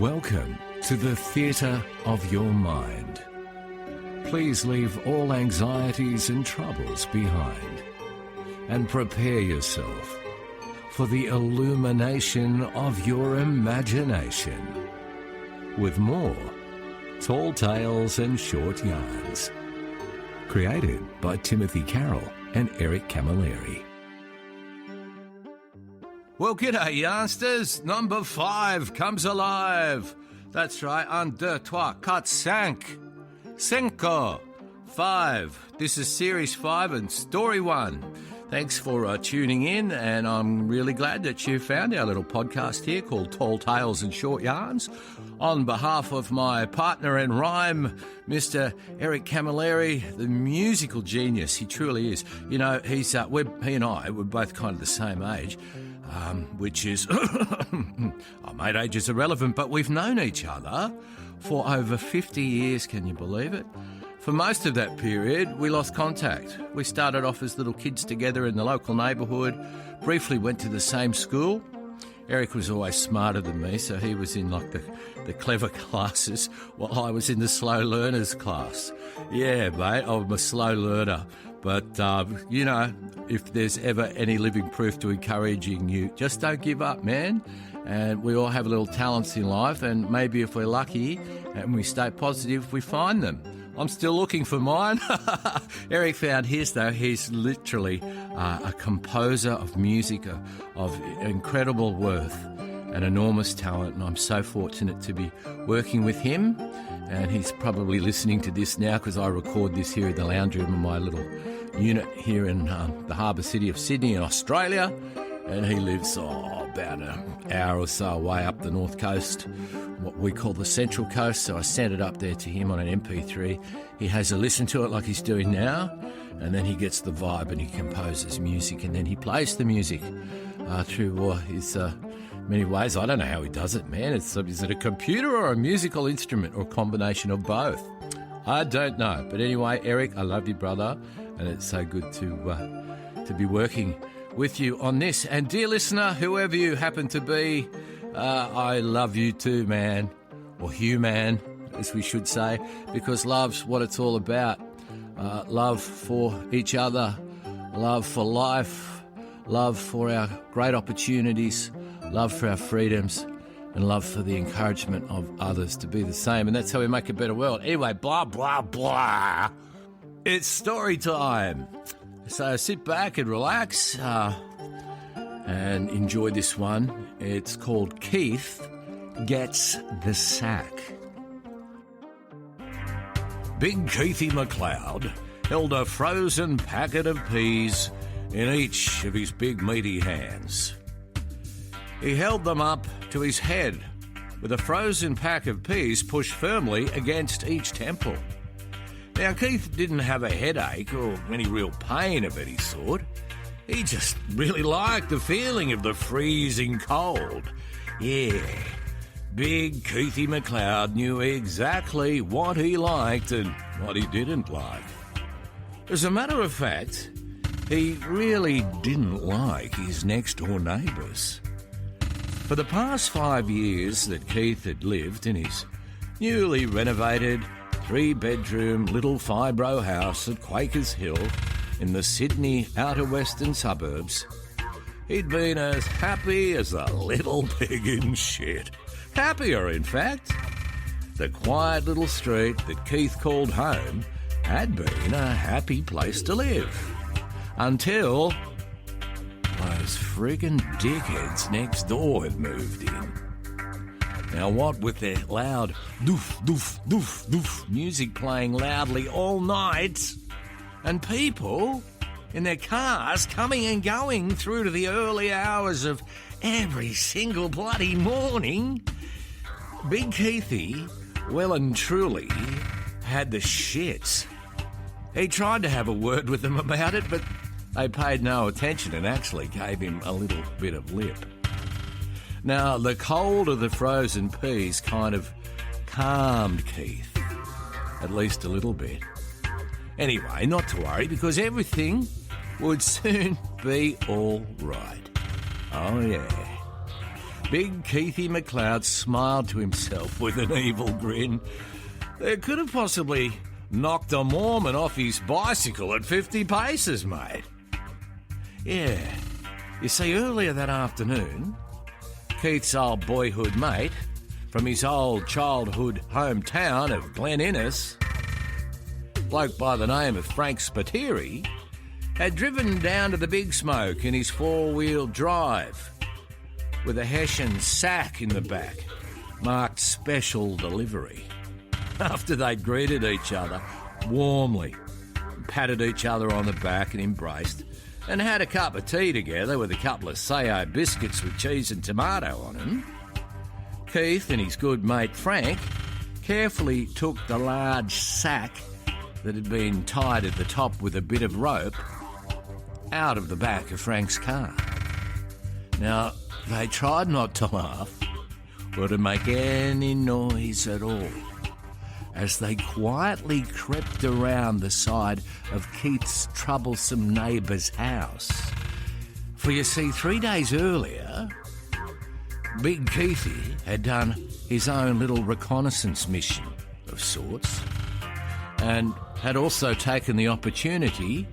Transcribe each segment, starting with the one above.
Welcome to the theatre of your mind. Please leave all anxieties and troubles behind and prepare yourself for the illumination of your imagination with more tall tales and short yarns. Created by Tim Carroll and Eric Camilleri. Well, g'day, youngsters. Number 5 comes alive. That's right, 1, 2, 3, 4, 5. 5. This is Series 5 and Story 1. Thanks for tuning in, and I'm really glad that you found our little podcast here called Tall Tales and Short Yarns. On behalf of my partner in rhyme, Mr. Eric Camilleri, the musical genius he truly is. You know, he and I, we're both kind of the same age. Which is, mate, age is irrelevant, but we've known each other for over 50 years, can you believe it? For most of that period, we lost contact. We started off as little kids together in the local neighbourhood, briefly went to the same school. Eric was always smarter than me, so he was in like the clever classes while I was in the slow learners class. Yeah, mate, I'm a slow learner. But, you know, if there's ever any living proof to encouraging you, just don't give up, man. And we all have little talents in life, and maybe if we're lucky and we stay positive, we find them. I'm still looking for mine. Eric found his, though. He's literally a composer of music of incredible worth and enormous talent, and I'm so fortunate to be working with him. And he's probably listening to this now because I record this here in the lounge room of my little unit here in the harbour city of Sydney in Australia. And he lives about an hour or so away up the north coast, what we call the Central Coast. So I sent it up there to him on an MP3. He has a listen to it like he's doing now, and then he gets the vibe and he composes music, and then he plays the music through his many ways. I don't know how he does it, man. Is it a computer or a musical instrument or a combination of both? I don't know. But anyway, Eric, I love you, brother, and it's so good to be working with you on this. And dear listener, whoever you happen to be, I love you too, man, or human, as we should say, because love's what it's all about. Love for each other, love for life, love for our great opportunities, love for our freedoms, and love for the encouragement of others to be the same. And that's how we make a better world. Anyway, blah, blah, blah. It's story time. So sit back and relax and enjoy this one. It's called Keith Gets the Sack. Big Keithy McLeod held a frozen packet of peas in each of his big meaty hands. He held them up to his head with a frozen pack of peas pushed firmly against each temple. Now, Keith didn't have a headache or any real pain of any sort. He just really liked the feeling of the freezing cold. Yeah, Big Keithy McLeod knew exactly what he liked and what he didn't like. As a matter of fact, he really didn't like his next-door neighbours. For the past 5 years that Keith had lived in his newly renovated 3-bedroom little fibro house at Quakers Hill in the Sydney outer western suburbs, he'd been as happy as a little pig in shit. Happier, in fact. The quiet little street that Keith called home had been a happy place to live. Until those friggin' dickheads next door had moved in. Now what with their loud doof, doof, doof, doof music playing loudly all night, and people in their cars coming and going through to the early hours of every single bloody morning, Big Keithy, well and truly, had the shits. He tried to have a word with them about it, but they paid no attention and actually gave him a little bit of lip. Now, the cold of the frozen peas kind of calmed Keith, at least a little bit. Anyway, not to worry, because everything would soon be all right. Oh, yeah. Big Keithy McLeod smiled to himself with an evil grin. It could have possibly knocked a Mormon off his bicycle at 50 paces, mate. Yeah, you see, earlier that afternoon, Keith's old boyhood mate from his old childhood hometown of Glen Innes, a bloke by the name of Frank Spiteri, had driven down to the Big Smoke in his four-wheel drive with a Hessian sack in the back, marked special delivery. After they'd greeted each other warmly, patted each other on the back and embraced, and had a cup of tea together with a couple of Sayo biscuits with cheese and tomato on them, Keith and his good mate Frank carefully took the large sack that had been tied at the top with a bit of rope out of the back of Frank's car. Now, they tried not to laugh or to make any noise at all as they quietly crept around the side of Keith's troublesome neighbour's house. For you see, 3 days earlier, Big Keithy had done his own little reconnaissance mission of sorts and had also taken the opportunity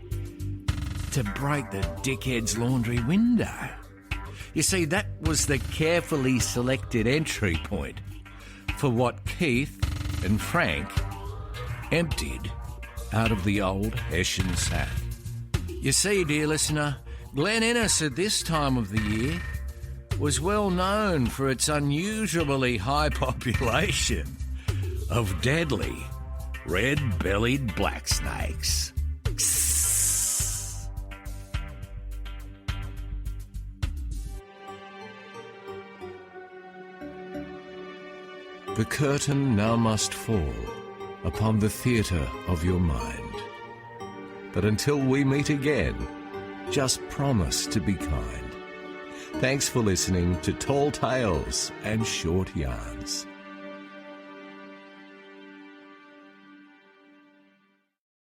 to break the dickhead's laundry window. You see, that was the carefully selected entry point for what Keith and Frank emptied out of the old Hessian sack. You see, dear listener, Glen Innes at this time of the year was well known for its unusually high population of deadly red-bellied black snakes. The curtain now must fall upon the theatre of your mind. But until we meet again, just promise to be kind. Thanks for listening to Tall Tales and Short Yarns.